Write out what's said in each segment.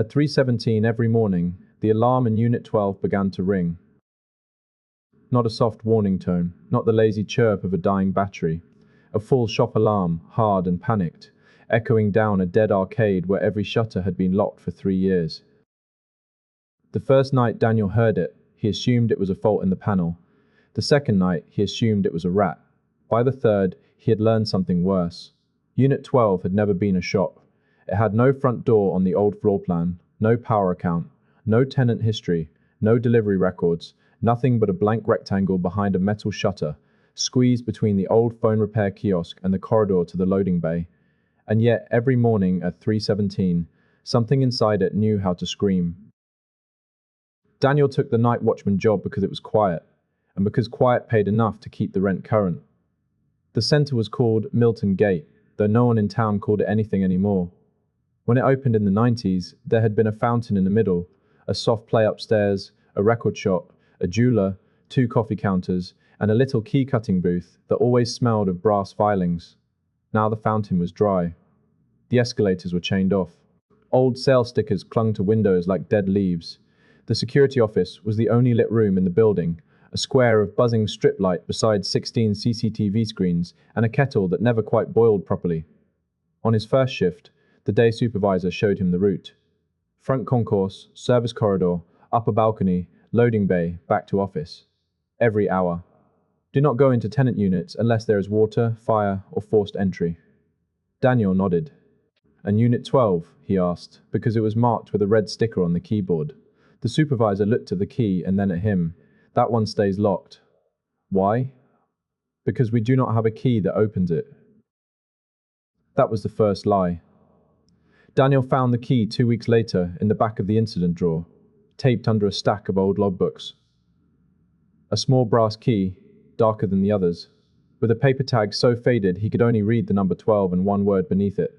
At 3:17 every morning, the alarm in Unit 12 began to ring. Not a soft warning tone, not the lazy chirp of a dying battery. A full shop alarm, hard and panicked, echoing down a dead arcade where every shutter had been locked for 3 years. The first night Daniel heard it, he assumed it was a fault in the panel. The second night, he assumed it was a rat. By the third, he had learned something worse. Unit 12 had never been a shop. It had no front door on the old floor plan, no power account, no tenant history, no delivery records, nothing but a blank rectangle behind a metal shutter, squeezed between the old phone repair kiosk and the corridor to the loading bay. And yet, every morning at 3:17, something inside it knew how to scream. Daniel took the night watchman job because it was quiet, and because quiet paid enough to keep the rent current. The center was called Milton Gate, though no one in town called it anything anymore. When it opened in the 90s, there had been a fountain in the middle, a soft play upstairs, a record shop, a jeweler, 2 coffee counters, and a little key-cutting booth that always smelled of brass filings. Now the fountain was dry. The escalators were chained off. Old sale stickers clung to windows like dead leaves. The security office was the only lit room in the building, a square of buzzing strip light beside 16 CCTV screens and a kettle that never quite boiled properly. On his first shift, the day supervisor showed him the route. Front concourse, service corridor, upper balcony, loading bay, back to office. Every hour. Do not go into tenant units unless there is water, fire, or forced entry. Daniel nodded. And Unit 12, he asked, because it was marked with a red sticker on the keyboard. The supervisor looked at the key and then at him. That one stays locked. Why? Because we do not have a key that opens it. That was the first lie. Daniel found the key 2 weeks later in the back of the incident drawer, taped under a stack of old logbooks. A small brass key, darker than the others, with a paper tag so faded he could only read the number 12 and one word beneath it.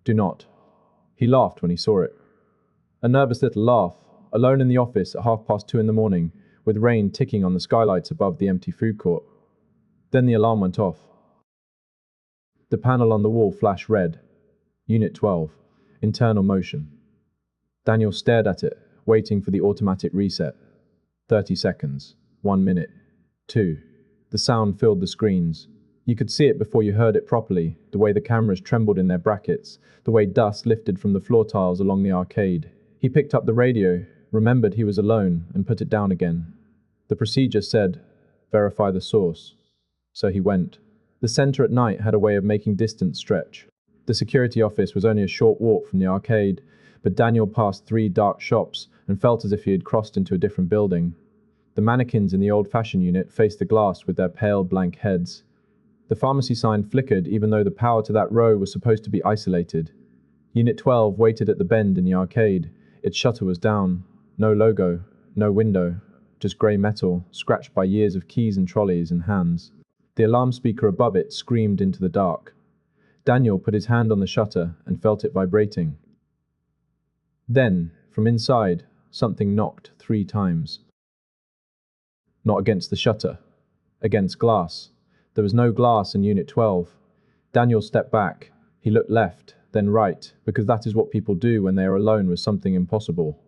Do not. He laughed when he saw it. A nervous little laugh, alone in the office at 2:30 in the morning, with rain ticking on the skylights above the empty food court. Then the alarm went off. The panel on the wall flashed red. Unit 12. Internal motion. Daniel stared at it, waiting for the automatic reset. 30 seconds. 1 minute. 2. The sound filled the screens. You could see it before you heard it properly, the way the cameras trembled in their brackets, the way dust lifted from the floor tiles along the arcade. He picked up the radio, remembered he was alone, and put it down again. The procedure said, verify the source. So he went. The center at night had a way of making distance stretch. The security office was only a short walk from the arcade, but Daniel passed 3 dark shops and felt as if he had crossed into a different building. The mannequins in the old-fashioned unit faced the glass with their pale, blank heads. The pharmacy sign flickered even though the power to that row was supposed to be isolated. Unit 12 waited at the bend in the arcade. Its shutter was down. No logo, no window, just grey metal, scratched by years of keys and trolleys and hands. The alarm speaker above it screamed into the dark. Daniel put his hand on the shutter and felt it vibrating. Then, from inside, something knocked 3 times. Not against the shutter. Against glass. There was no glass in Unit 12. Daniel stepped back. He looked left, then right, because that is what people do when they are alone with something impossible.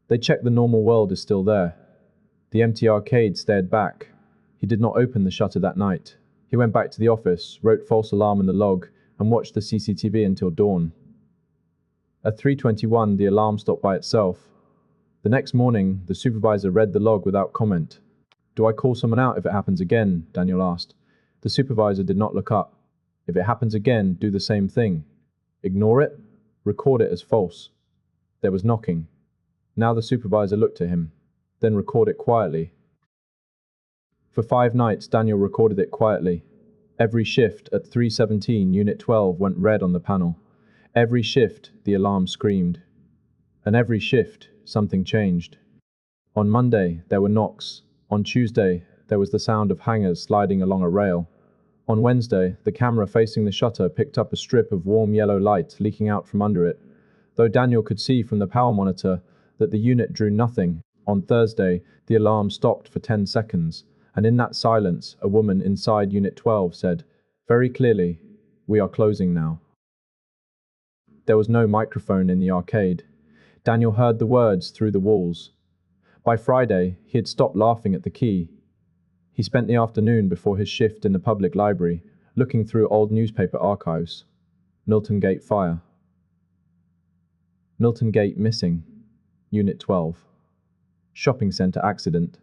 They check the normal world is still there. The empty arcade stared back. He did not open the shutter that night. He went back to the office, wrote false alarm in the log, and watched the CCTV until dawn. At 3:21, the alarm stopped by itself. The next morning, the supervisor read the log without comment. Do I call someone out if it happens again? Daniel asked. The supervisor did not look up. If it happens again, do the same thing. Ignore it. Record it as false. There was knocking. Now the supervisor looked at him. Then record it quietly. For 5 nights, Daniel recorded it quietly. Every shift at 3:17, Unit 12 went red on the panel. Every shift, the alarm screamed. And every shift, something changed. On Monday, there were knocks. On Tuesday, there was the sound of hangers sliding along a rail. On Wednesday, the camera facing the shutter picked up a strip of warm yellow light leaking out from under it, though Daniel could see from the power monitor that the unit drew nothing. On Thursday, the alarm stopped for 10 seconds, and in that silence, a woman inside Unit 12 said, very clearly, "We are closing now." There was no microphone in the arcade. Daniel heard the words through the walls. By Friday, he had stopped laughing at the key. He spent the afternoon before his shift in the public library, looking through old newspaper archives. Milton Gate fire. Milton Gate missing. Unit 12. Shopping centre accident.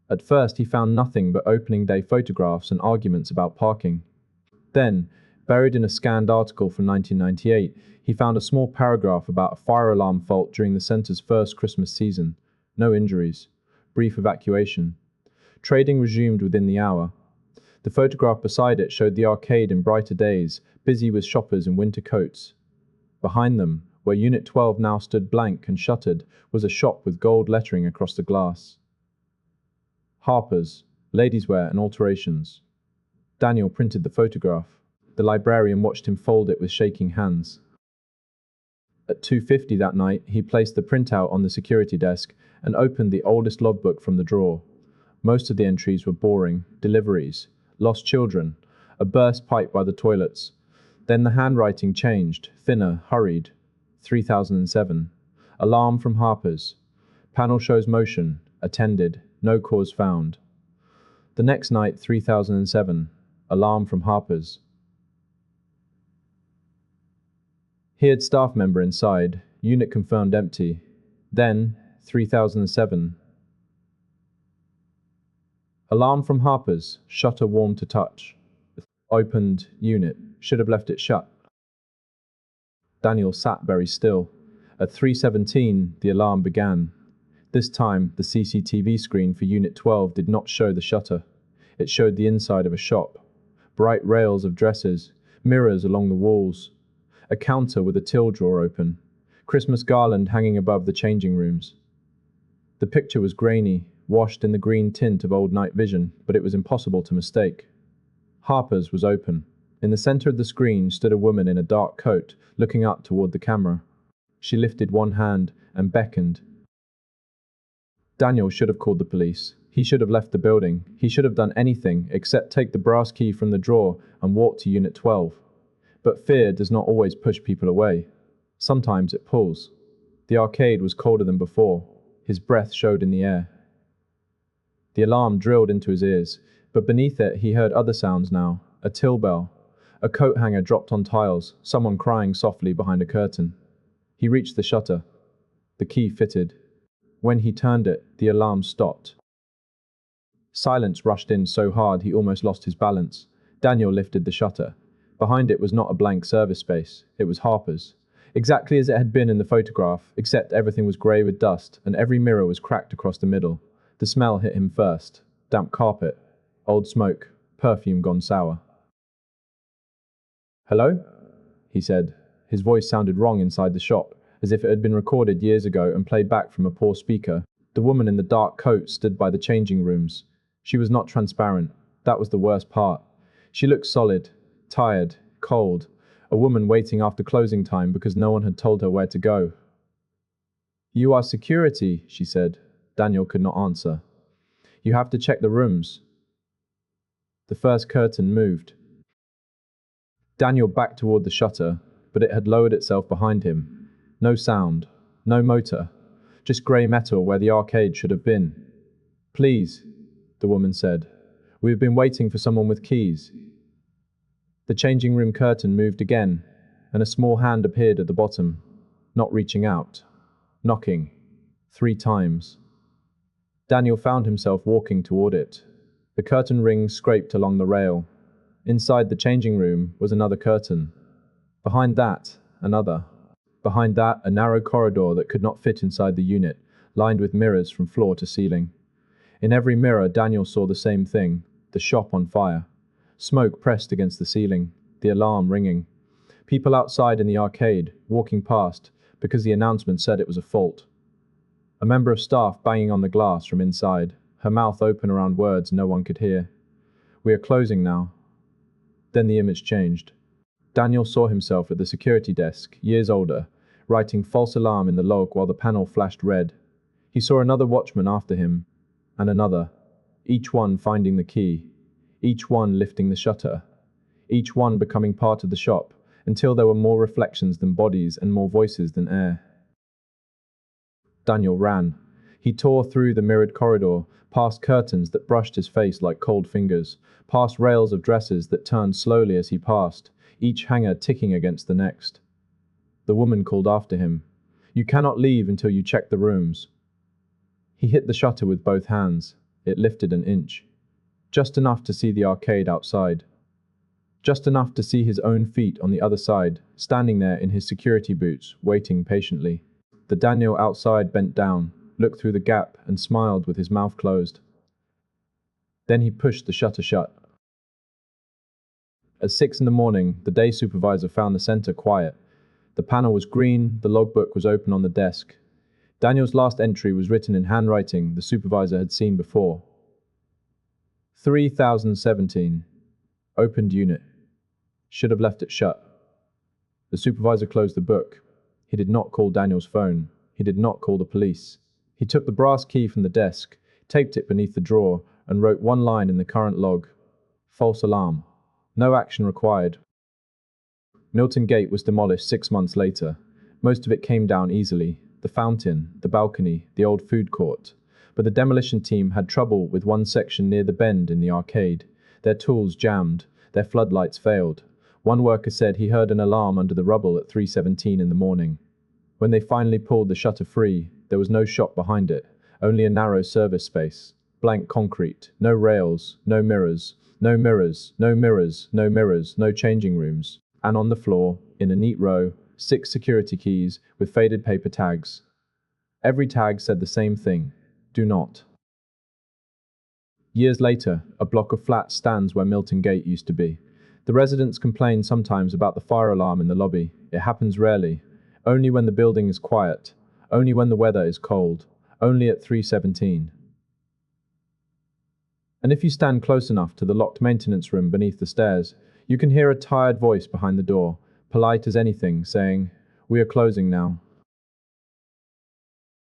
At first, he found nothing but opening day photographs and arguments about parking. Then, buried in a scanned article from 1998, he found a small paragraph about a fire alarm fault during the centre's first Christmas season. No injuries. Brief evacuation. Trading resumed within the hour. The photograph beside it showed the arcade in brighter days, busy with shoppers in winter coats. Behind them, where Unit 12 now stood blank and shuttered, was a shop with gold lettering across the glass. Harper's, ladies' wear and alterations. Daniel printed the photograph. The librarian watched him fold it with shaking hands. At 2:50 that night, he placed the printout on the security desk and opened the oldest logbook from the drawer. Most of the entries were boring: deliveries, lost children, a burst pipe by the toilets. Then the handwriting changed, thinner, hurried. 3007. Alarm from Harper's. Panel shows motion. Attended. No cause found. The next night, 3007. Alarm from Harper's. He had staff member inside. Unit confirmed empty. Then, 3007. Alarm from Harper's. Shutter warm to touch. Opened. Unit. Should have left it shut. Daniel sat very still. At 3:17, the alarm began. This time, the CCTV screen for Unit 12 did not show the shutter. It showed the inside of a shop. Bright rails of dressers, mirrors along the walls, a counter with a till drawer open, Christmas garland hanging above the changing rooms. The picture was grainy, washed in the green tint of old night vision, but it was impossible to mistake. Harper's was open. In the center of the screen stood a woman in a dark coat, looking up toward the camera. She lifted one hand and beckoned. Daniel should have called the police. He should have left the building. He should have done anything except take the brass key from the drawer and walk to Unit 12. But fear does not always push people away. Sometimes it pulls. The arcade was colder than before. His breath showed in the air. The alarm drilled into his ears, but beneath it he heard other sounds now. A till bell. A coat hanger dropped on tiles, someone crying softly behind a curtain. He reached the shutter. The key fitted. When he turned it, the alarm stopped. Silence rushed in so hard he almost lost his balance. Daniel lifted the shutter. Behind it was not a blank service space. It was Harper's. Exactly as it had been in the photograph, except everything was grey with dust, and every mirror was cracked across the middle. The smell hit him first. Damp carpet. Old smoke. Perfume gone sour. "Hello?" he said. His voice sounded wrong inside the shop, as if it had been recorded years ago and played back from a poor speaker. The woman in the dark coat stood by the changing rooms. She was not transparent. That was the worst part. She looked solid, tired, cold, a woman waiting after closing time because no one had told her where to go. "You are security," she said. Daniel could not answer. "You have to check the rooms." The first curtain moved. Daniel backed toward the shutter, but it had lowered itself behind him. No sound, no motor, just grey metal where the arcade should have been. "Please," the woman said. "We have been waiting for someone with keys." The changing room curtain moved again, and a small hand appeared at the bottom, not reaching out, knocking, 3 times. Daniel found himself walking toward it. The curtain rings scraped along the rail. Inside the changing room was another curtain. Behind that, another. Behind that, a narrow corridor that could not fit inside the unit, lined with mirrors from floor to ceiling. In every mirror, Daniel saw the same thing: the shop on fire. Smoke pressed against the ceiling, the alarm ringing. People outside in the arcade, walking past, because the announcement said it was a fault. A member of staff banging on the glass from inside, her mouth open around words no one could hear. "We are closing now." Then the image changed. Daniel saw himself at the security desk, years older, writing false alarm in the log while the panel flashed red. He saw another watchman after him, and another, each one finding the key, each one lifting the shutter, each one becoming part of the shop, until there were more reflections than bodies and more voices than air. Daniel ran. He tore through the mirrored corridor, past curtains that brushed his face like cold fingers, past rails of dresses that turned slowly as he passed, each hanger ticking against the next. The woman called after him. "You cannot leave until you check the rooms." He hit the shutter with both hands. It lifted an inch. Just enough to see the arcade outside. Just enough to see his own feet on the other side, standing there in his security boots, waiting patiently. The Daniel outside bent down, looked through the gap, and smiled with his mouth closed. Then he pushed the shutter shut. At 6 a.m, the day supervisor found the center quiet. The panel was green, the logbook was open on the desk. Daniel's last entry was written in handwriting the supervisor had seen before. 3017. Opened unit. Should have left it shut. The supervisor closed the book. He did not call Daniel's phone. He did not call the police. He took the brass key from the desk, taped it beneath the drawer, and wrote one line in the current log. False alarm. No action required. Milton Gate was demolished 6 months later. Most of it came down easily. The fountain, the balcony, the old food court. But the demolition team had trouble with one section near the bend in the arcade. Their tools jammed. Their floodlights failed. One worker said he heard an alarm under the rubble at 3:17 in the morning. When they finally pulled the shutter free, there was no shop behind it, only a narrow service space. Blank concrete, no rails, no mirrors, no mirrors, no mirrors, no mirrors, no changing rooms. And on the floor, in a neat row, 6 security keys with faded paper tags. Every tag said the same thing: do not. Years later, a block of flats stands where Milton Gate used to be. The residents complain sometimes about the fire alarm in the lobby. It happens rarely. Only when the building is quiet. Only when the weather is cold. Only at 3:17. And if you stand close enough to the locked maintenance room beneath the stairs, you can hear a tired voice behind the door, polite as anything, saying, "We are closing now."